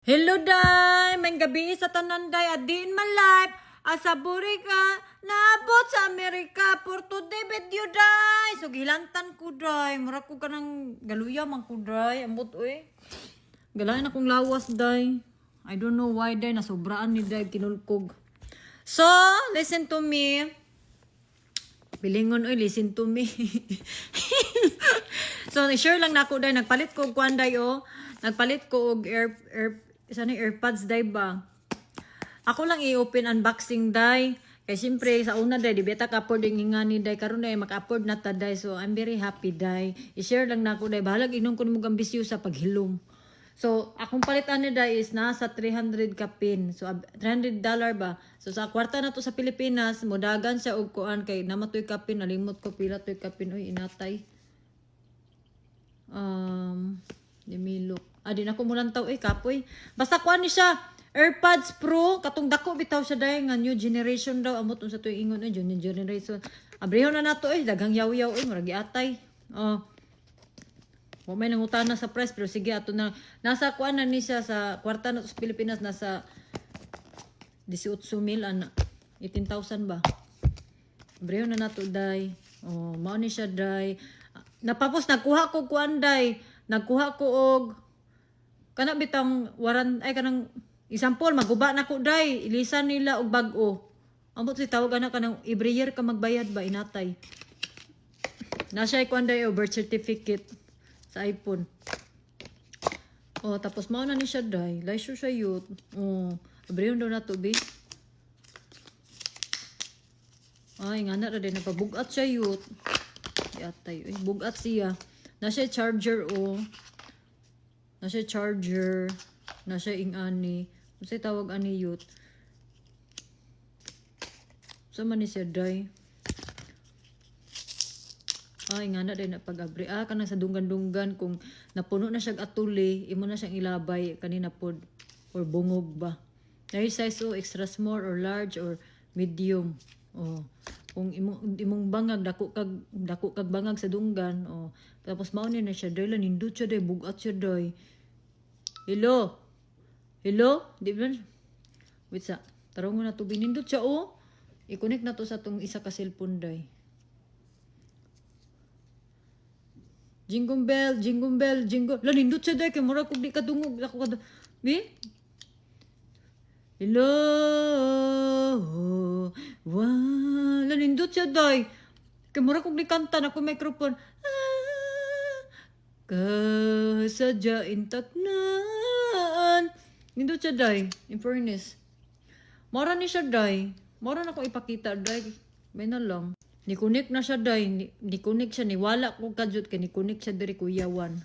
Hello, day! May gabi sa tanan, day. Adin man life. Asaburi ka. Naabot sa Amerika. For today, video, day. So, gilantan ko, day. Mura ko ka ng galuya, man ko, day. Ambot, uy. Galain akong lawas, day. I don't know why, day. Nasobraan ni, day. Kinulkog. So, listen to me. Pilingon, uy. Listen to me. So, share lang na ako, day. Nagpalit ko, kuan, day, oh. Nagpalit ko og AirPods day ba. Ako lang i-open unboxing day. Kaya siyempre sa una day di beta ka-afford yung ingani day karon day maka-afford na ta day. So I'm very happy day. I-share lang na ako day. Bahalag inom ko nimo gambisyo sa paghilom. So akong palitan ni day is nasa 300 ka pin. So $300 ba. So sa kwarta na to sa Pilipinas, modagan siya og kuan kay namatoy ka pin, nalimot ko pila toy ka pin oy inatay. Dimilok. Di na ko mulantaw kapoy. Basta kuan ni siya. AirPods Pro, katong dako bitaw siya dai nga new generation daw amot unsa toy ingon new generation. Abrehon na nato daghang yaw-yaw murag giatay. Wa may nangutana sa price pero sige ato na nasa kuan na ni siya sa kwarta na sa Pilipinas nasa 18,000 ana. 18,000 ba. Abrehon na nato dai. Mao ni siya dai. Napapos nagkuha ko kuan dai. Nagkuha ko og kana bitang waran ay kanang example maguba na ko day ilisan nila og bag-o. Ambot si tawag ana kanang every year ka magbayad ba inatay. Na siya kuan day birth certificate sa iPhone. Tapos mao na ni siya day. License siya yut. Abrehon daw na to be. Ay nga na din napabugat siya yut. Yatay bugat siya. Na siya charger na siya charger, na siya ingani. Kasi tawag ani youth. Sa man ni siya day. Ay nga na din na pag-abri. Kanang sa dunggan-dunggan kung napuno na siya atuli, imo na siyang ilabay kanina pod or bungog ba. Dahil size extra small or large or medium. Kung imong bangag dako kag bangag sa dunggan tapos mao ni na siya day nindot siya day bugat siya day. Hello di ba wait sa tarong na to binindot siya i-connect na to sa tong isa ka cellphone day. Jingle bell jingle la nindot siya day kay mura kog di kadungog ako ka hello wala nindot siya day kay mura kog di kanta na ko microphone kasadyain taknan nindot siya day in fairness mara ni siya day mara na ko ipakita day may na lang ni connect na siya day ni connect siya ni wala ko kadyot kay ni connect siya diri kuyawan.